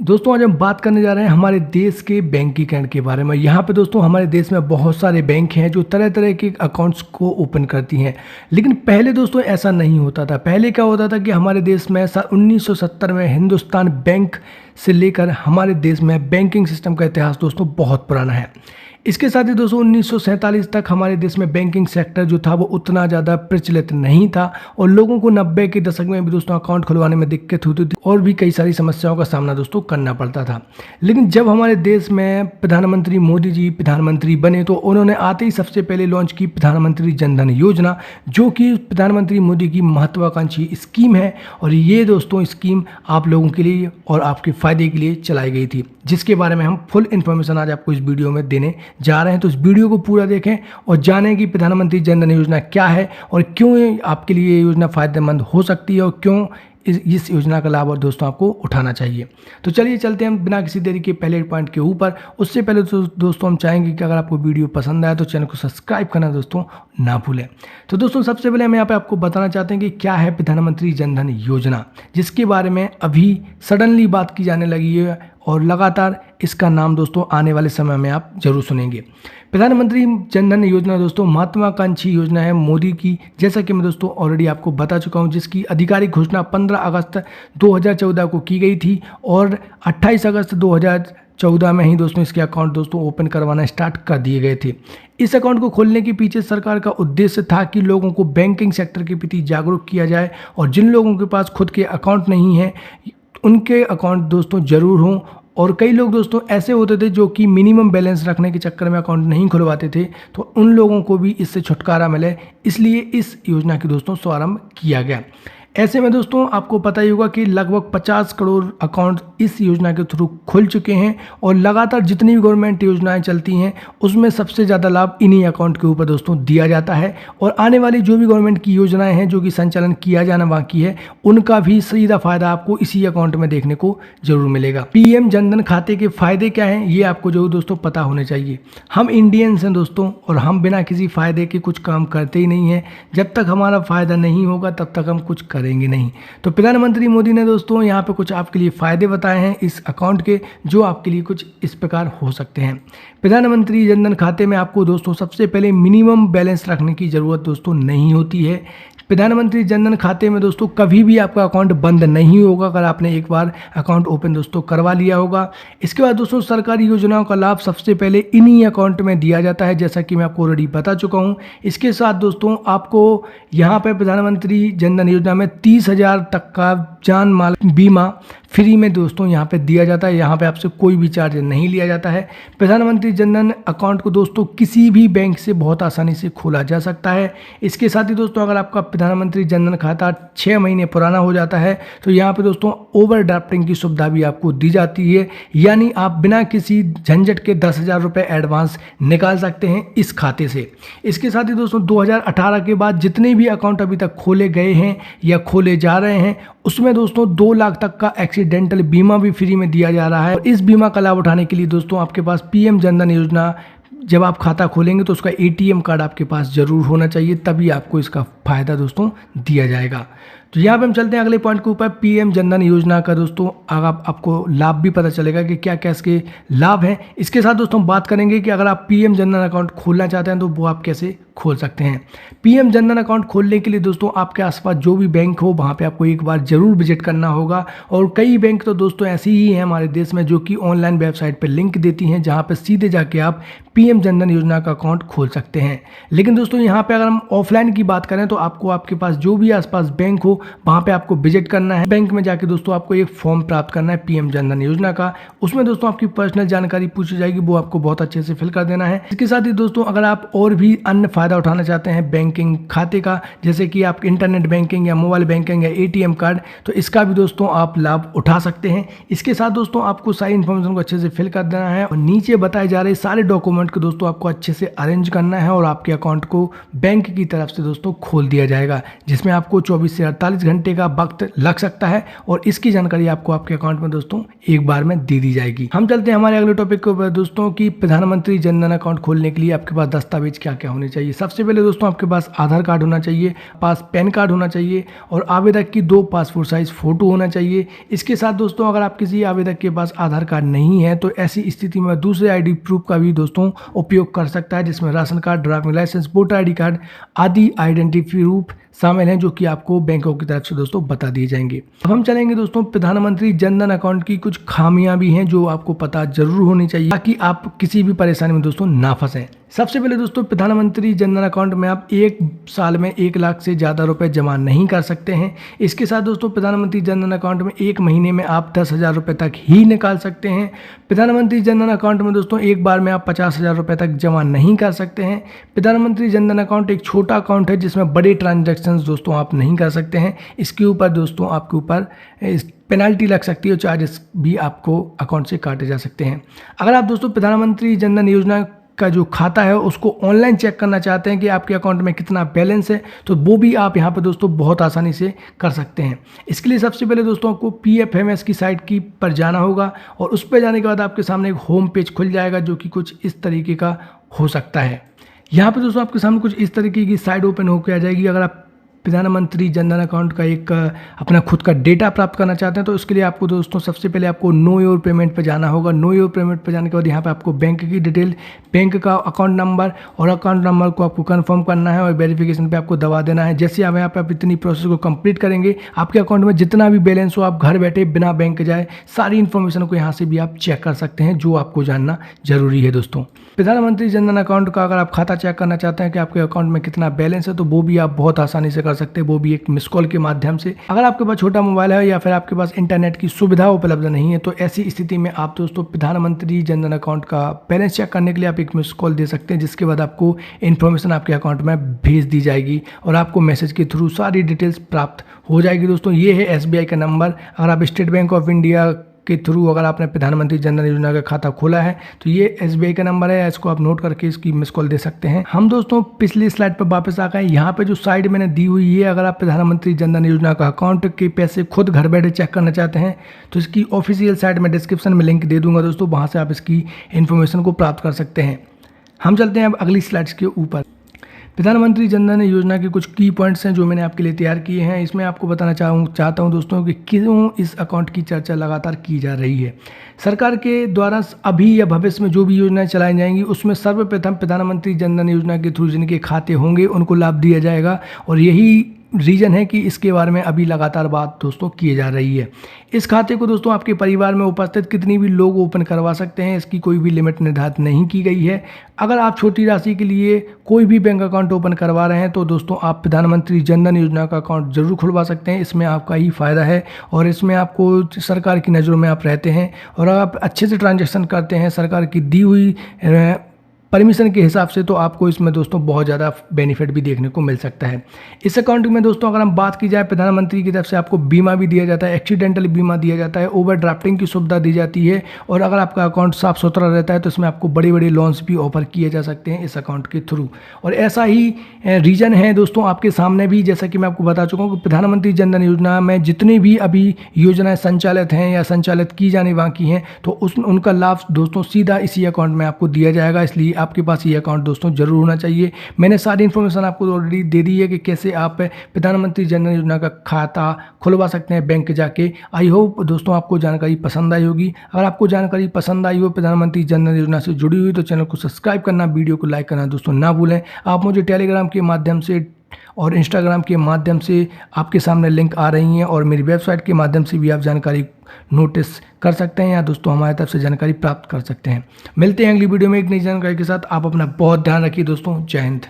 दोस्तों आज हम बात करने जा रहे हैं हमारे देश के बैंकीकरण के बारे में। यहाँ पे दोस्तों हमारे देश में बहुत सारे बैंक हैं जो तरह तरह के अकाउंट्स को ओपन करती हैं, लेकिन पहले दोस्तों ऐसा नहीं होता था। पहले क्या होता था कि हमारे देश में 1970 में हिंदुस्तान बैंक से लेकर हमारे देश में बैंकिंग सिस्टम का इतिहास दोस्तों बहुत पुराना है। इसके साथ ही दोस्तों 1947 तक हमारे देश में बैंकिंग सेक्टर जो था वो उतना ज़्यादा प्रचलित नहीं था और लोगों को 90 के दशक में भी दोस्तों अकाउंट खुलवाने में दिक्कत होती थी और भी कई सारी समस्याओं का सामना दोस्तों करना पड़ता था। लेकिन जब हमारे देश में प्रधानमंत्री मोदी जी प्रधानमंत्री बने तो उन्होंने आते ही सबसे पहले लॉन्च की प्रधानमंत्री जन धन योजना, जो कि प्रधानमंत्री मोदी की महत्वाकांक्षी स्कीम है। और ये दोस्तों स्कीम आप लोगों के लिए और आपके फ़ायदे के लिए चलाई गई थी, जिसके बारे में हम फुल इन्फॉर्मेशन आज आपको इस वीडियो में देने जा रहे हैं। तो इस वीडियो को पूरा देखें और जानें कि प्रधानमंत्री जन धन योजना क्या है और क्यों आपके लिए ये योजना फ़ायदेमंद हो सकती है और क्यों इस योजना का लाभ और दोस्तों आपको उठाना चाहिए। तो चलिए चलते हैं बिना किसी देरी के पहले पॉइंट के ऊपर। उससे पहले दोस्तों हम चाहेंगे कि अगर आपको वीडियो पसंद आए तो चैनल को सब्सक्राइब करना दोस्तों ना भूलें। तो दोस्तों सबसे पहले हम यहाँ पे आपको बताना चाहते हैं कि क्या है प्रधानमंत्री जन धन योजना, जिसके बारे में अभी सडनली बात की जाने लगी है और लगातार इसका नाम दोस्तों आने वाले समय में आप जरूर सुनेंगे। प्रधानमंत्री जन धन योजना दोस्तों महत्वाकांक्षी योजना है मोदी की, जैसा कि मैं दोस्तों ऑलरेडी आपको बता चुका हूं, जिसकी आधिकारिक घोषणा 15 अगस्त 2014 को की गई थी और 28 अगस्त 2014 में ही दोस्तों इसके अकाउंट दोस्तों ओपन करवाना स्टार्ट कर दिए गए थे। इस अकाउंट को खोलने के पीछे सरकार का उद्देश्य था कि लोगों को बैंकिंग सेक्टर के प्रति जागरूक किया जाए और जिन लोगों के पास खुद के अकाउंट नहीं है उनके अकाउंट दोस्तों जरूर हों। और कई लोग दोस्तों ऐसे होते थे जो कि मिनिमम बैलेंस रखने के चक्कर में अकाउंट नहीं खुलवाते थे, तो उन लोगों को भी इससे छुटकारा मिले, इसलिए इस योजना की दोस्तों शुभारंभ किया गया। ऐसे में दोस्तों आपको पता ही होगा कि लगभग 50 करोड़ अकाउंट इस योजना के थ्रू खुल चुके हैं और लगातार जितनी भी गवर्नमेंट योजनाएं चलती हैं उसमें सबसे ज़्यादा लाभ इन्हीं अकाउंट के ऊपर दोस्तों दिया जाता है। और आने वाली जो भी गवर्नमेंट की योजनाएं हैं जो कि संचालन किया जाना बाकी है, उनका भी सीधा फायदा आपको इसी अकाउंट में देखने को जरूर मिलेगा। पीएम जनधन खाते के फायदे क्या हैं ये आपको जरूर दोस्तों पता होने चाहिए। हम इंडियंस हैं दोस्तों और हम बिना किसी फायदे के कुछ काम करते ही नहीं हैं। जब तक हमारा फायदा नहीं होगा तब तक हम कुछ करेंगे नहीं। तो प्रधानमंत्री मोदी ने दोस्तों यहाँ पे कुछ आपके लिए फायदे बताए हैं इस अकाउंट के, जो आपके लिए कुछ इस प्रकार हो सकते हैं। प्रधानमंत्री जनधन खाते में आपको दोस्तों सबसे पहले मिनिमम बैलेंस रखने की ज़रूरत दोस्तों नहीं होती है। प्रधानमंत्री जनधन खाते में दोस्तों कभी भी आपका अकाउंट बंद नहीं होगा अगर आपने एक बार अकाउंट ओपन दोस्तों करवा लिया होगा। इसके बाद दोस्तों सरकारी योजनाओं का लाभ सबसे पहले इन्हीं अकाउंट में दिया जाता है, जैसा कि मैं आपको ऑलरेडी बता चुका हूं। इसके साथ दोस्तों आपको यहाँ पे प्रधानमंत्री जनधन योजना में 30,000 तक का जान माल बीमा फ्री में दोस्तों यहाँ पे दिया जाता है। यहाँ पे आपसे कोई भी चार्ज नहीं लिया जाता है। प्रधानमंत्री जनधन अकाउंट को दोस्तों किसी भी बैंक से बहुत आसानी से खोला जा सकता है। इसके साथ ही दोस्तों अगर आपका प्रधानमंत्री जनधन खाता 6 महीने पुराना हो जाता है तो यहाँ पे दोस्तों ओवरड्राफ्टिंग की सुविधा भी आपको दी जाती है, यानी आप बिना किसी झंझट के 10,000 रुपये एडवांस निकाल सकते हैं इस खाते से। इसके साथ ही दोस्तों 2018 के बाद जितने भी अकाउंट अभी तक खोले गए हैं या खोले जा रहे हैं उसमें दोस्तों 2 लाख तक का एक्सीडेंटल बीमा भी फ्री में दिया जा रहा है। और इस बीमा का लाभ उठाने के लिए दोस्तों आपके पास पीएम जनधन योजना जब आप खाता खोलेंगे तो उसका एटीएम कार्ड आपके पास जरूर होना चाहिए, तभी आपको इसका फायदा दोस्तों दिया जाएगा। तो यहाँ पे हम चलते हैं अगले पॉइंट के ऊपर। पीएम जनधन योजना का दोस्तों आपको लाभ भी पता चलेगा कि क्या क्या इसके लाभ हैं। इसके साथ दोस्तों बात करेंगे कि अगर आप पीएम जनधन अकाउंट खोलना चाहते हैं तो वो आप कैसे खोल सकते हैं। पीएम जनधन अकाउंट खोलने के लिए दोस्तों आपके आसपास जो भी बैंक हो वहाँ पे आपको एक बार जरूर विजिट करना होगा। और कई बैंक तो दोस्तों ऐसी ही हैं हमारे देश में जो कि ऑनलाइन वेबसाइट पर लिंक देती हैं, जहाँ पर सीधे जाके आप पीएम जनधन योजना का अकाउंट खोल सकते हैं। लेकिन दोस्तों यहाँ पे अगर हम ऑफलाइन की बात करें तो आपको आपके पास जो भी आसपास बैंक हो वहाँ पे आपको विजिट करना है। बैंक में जाके दोस्तों आपको एक फॉर्म प्राप्त करना है पीएम जनधन योजना का। उसमें दोस्तों आपकी पर्सनल जानकारी पूछी जाएगी, वो आपको बहुत अच्छे से फिल कर देना है। इसके साथ ही दोस्तों अगर आप और भी अन्य फायदा उठाना चाहते हैं बैंकिंग खाते का, जैसे कि आप इंटरनेट बैंकिंग या मोबाइल बैंकिंग या एटीएम कार्ड, तो इसका भी दोस्तों आप लाभ उठा सकते हैं। इसके साथ दोस्तों आपको सारी इन्फॉर्मेशन को अच्छे से फिल कर देना है और नीचे बताए जा रहे सारे डॉक्यूमेंट को दोस्तों आपको अच्छे से अरेंज करना है और आपके अकाउंट को बैंक की तरफ से दोस्तों खोल दिया जाएगा, जिसमें आपको 24 से 48 घंटे का वक्त लग सकता है और इसकी जानकारी आपको आपके अकाउंट में दोस्तों एक बार में दे दी जाएगी। हम चलते हैं हमारे अगले टॉपिक के ऊपर दोस्तों कि प्रधानमंत्री जन धन अकाउंट खोलने के लिए आपके पास दस्तावेज क्या क्या होने चाहिए। सबसे पहले दोस्तों आपके पास आधार कार्ड होना चाहिए, पास पैन कार्ड होना चाहिए और आवेदक की 2 पासपोर्ट साइज फोटो होना चाहिए। इसके साथ दोस्तों अगर आप किसी आवेदक के पास आधार कार्ड नहीं है तो ऐसी स्थिति में दूसरे आईडी प्रूफ का भी दोस्तों उपयोग कर सकता है, जिसमें ration card, driving licence, voter ID card आदि आइडेंटिटी प्रूफ शामिल हैं, जो कि आपको बैंकों की तरफ से दोस्तों बता दिए जाएंगे। अब हम चलेंगे दोस्तों प्रधानमंत्री जन धन अकाउंट की कुछ खामियां भी हैं जो आपको पता जरूर होनी चाहिए ताकि आप किसी भी परेशानी में दोस्तों ना फंसें। सबसे पहले दोस्तों प्रधानमंत्री जन धन अकाउंट में आप 1 साल में 1 लाख से ज़्यादा रुपए जमा नहीं कर सकते हैं। इसके साथ दोस्तों प्रधानमंत्री जन धन अकाउंट में 1 महीने में आप 10,000 रुपये तक ही निकाल सकते हैं। प्रधानमंत्री जन धन अकाउंट में दोस्तों एक बार में आप 50,000 रुपये तक जमा नहीं कर सकते हैं। प्रधानमंत्री जन धन अकाउंट एक छोटा अकाउंट है जिसमें बड़े ट्रांजेक्शन दोस्तों आप नहीं कर सकते हैं। इसके ऊपर दोस्तों आपके ऊपर पेनल्टी लग सकती है और चार्जेस भी आपको अकाउंट से काटे जा सकते हैं। अगर आप दोस्तों प्रधानमंत्री जन धन योजना का जो खाता है उसको ऑनलाइन चेक करना चाहते हैं कि आपके अकाउंट में कितना बैलेंस है, तो वो भी आप यहाँ पर दोस्तों बहुत आसानी से कर सकते हैं। इसके लिए सबसे पहले दोस्तों आपको PFMS की साइट की पर जाना होगा और उस पर जाने के बाद आपके सामने एक होम पेज खुल जाएगा जो कि कुछ इस तरीके का हो सकता है। यहाँ पे दोस्तों आपके सामने कुछ इस तरीके की साइट ओपन होकर आ जाएगी। अगर आप प्रधानमंत्री जन धन अकाउंट का एक अपना खुद का डेटा प्राप्त करना चाहते हैं तो इसके लिए आपको दोस्तों सबसे पहले आपको नो योर पेमेंट पर जाना होगा। नो योर पेमेंट पर जाने के बाद यहाँ पे आपको बैंक की डिटेल, बैंक का अकाउंट नंबर और अकाउंट नंबर को आपको कंफर्म करना है और वेरिफिकेशन पे आपको दबा देना है। जैसे आप यहाँ पे आप इतनी प्रोसेस को कंप्लीट करेंगे आपके अकाउंट में जितना भी बैलेंस हो आप घर बैठे बिना बैंक के जाए सारी इन्फॉर्मेशन को यहाँ से भी आप चेक कर सकते हैं, जो आपको जानना जरूरी है दोस्तों। प्रधानमंत्री जन धन अकाउंट का अगर आप खाता चेक करना चाहते हैं कि आपके अकाउंट में कितना बैलेंस है तो वो भी आप बहुत आसानी से कर सकते हैं, वो भी एक मिस कॉल के माध्यम से। अगर आपके पास छोटा मोबाइल है या फिर आपके पास इंटरनेट की सुविधा उपलब्ध नहीं है तो ऐसी स्थिति में आप दोस्तों प्रधानमंत्री जन धन अकाउंट का बैलेंस चेक करने के लिए आप एक मिस कॉल दे सकते हैं, जिसके बाद आपको इन्फॉर्मेशन आपके अकाउंट में भेज दी जाएगी और आपको मैसेज के थ्रू सारी डिटेल्स प्राप्त हो जाएगी। दोस्तों ये है SBI का नंबर। अगर आप स्टेट बैंक ऑफ इंडिया के थ्रू अगर आपने प्रधानमंत्री जन धन योजना का खाता खोला है तो ये SBI का नंबर है, इसको आप नोट करके इसकी मिस कॉल दे सकते हैं। हम दोस्तों पिछली स्लाइड पर वापस आ गए। यहाँ पे जो साइड मैंने दी हुई है, अगर आप प्रधानमंत्री जन धन योजना का अकाउंट के पैसे खुद घर बैठे चेक करना चाहते हैं तो इसकी ऑफिशियल साइट में डिस्क्रिप्शन में लिंक दे दूंगा दोस्तों, वहाँ से आप इसकी इन्फॉर्मेशन को प्राप्त कर सकते हैं। हम चलते हैं अब अगली स्लाइड्स के ऊपर। प्रधानमंत्री जन धन योजना के कुछ की पॉइंट्स हैं जो मैंने आपके लिए तैयार किए हैं। इसमें आपको बताना चाहता हूं दोस्तों कि क्यों इस अकाउंट की चर्चा लगातार की जा रही है। सरकार के द्वारा अभी या भविष्य में जो भी योजनाएं चलाई जाएंगी उसमें सर्वप्रथम प्रधानमंत्री जन धन योजना के थ्रू जिनके खाते होंगे उनको लाभ दिया जाएगा और यही रीज़न है कि इसके बारे में अभी लगातार बात दोस्तों की जा रही है। इस खाते को दोस्तों आपके परिवार में उपस्थित कितनी भी लोग ओपन करवा सकते हैं, इसकी कोई भी लिमिट निर्धारित नहीं की गई है। अगर आप छोटी राशि के लिए कोई भी बैंक अकाउंट ओपन करवा रहे हैं तो दोस्तों आप प्रधानमंत्री जन धन योजना का अकाउंट जरूर खुलवा सकते हैं। इसमें आपका ही फ़ायदा है और इसमें आपको सरकार की नज़रों में आप रहते हैं और आप अच्छे से ट्रांजैक्शन करते हैं सरकार की दी हुई परमिशन के हिसाब से, तो आपको इसमें दोस्तों बहुत ज़्यादा बेनिफिट भी देखने को मिल सकता है। इस अकाउंट में दोस्तों अगर हम बात की जाए प्रधानमंत्री की तरफ से आपको बीमा भी दिया जाता है, एक्सीडेंटल बीमा दिया जाता है, ओवरड्राफ्टिंग की सुविधा दी जाती है और अगर आपका अकाउंट साफ सुथरा रहता है तो इसमें आपको बड़े बड़े लोन्स भी ऑफर किए जा सकते हैं इस अकाउंट के थ्रू। और ऐसा ही रीज़न है दोस्तों आपके सामने भी, जैसा कि मैं आपको बता चुका हूँ कि प्रधानमंत्री जन धन योजना में जितनी भी अभी योजनाएँ संचालित हैं या संचालित की जाने बाकी हैं तो उनका लाभ दोस्तों सीधा इसी अकाउंट में आपको दिया जाएगा। इसलिए आपके पास ये अकाउंट दोस्तों जरूर होना चाहिए। मैंने सारी इन्फॉर्मेशन आपको ऑलरेडी दे दी है कि कैसे आप प्रधानमंत्री जन धन योजना का खाता खुलवा सकते हैं बैंक जाके। आई होप दोस्तों आपको जानकारी पसंद आई होगी। अगर आपको जानकारी पसंद आई हो प्रधानमंत्री जन धन योजना से जुड़ी हुई तो चैनल को सब्सक्राइब करना, वीडियो को लाइक करना दोस्तों ना भूलें। आप मुझे टेलीग्राम के माध्यम से और इंस्टाग्राम के माध्यम से आपके सामने लिंक आ रही हैं और मेरी वेबसाइट के माध्यम से भी आप जानकारी नोटिस कर सकते हैं या दोस्तों हमारी तरफ से जानकारी प्राप्त कर सकते हैं। मिलते हैं अगली वीडियो में एक नई जानकारी के साथ। आप अपना बहुत ध्यान रखिए दोस्तों। जय हिंद।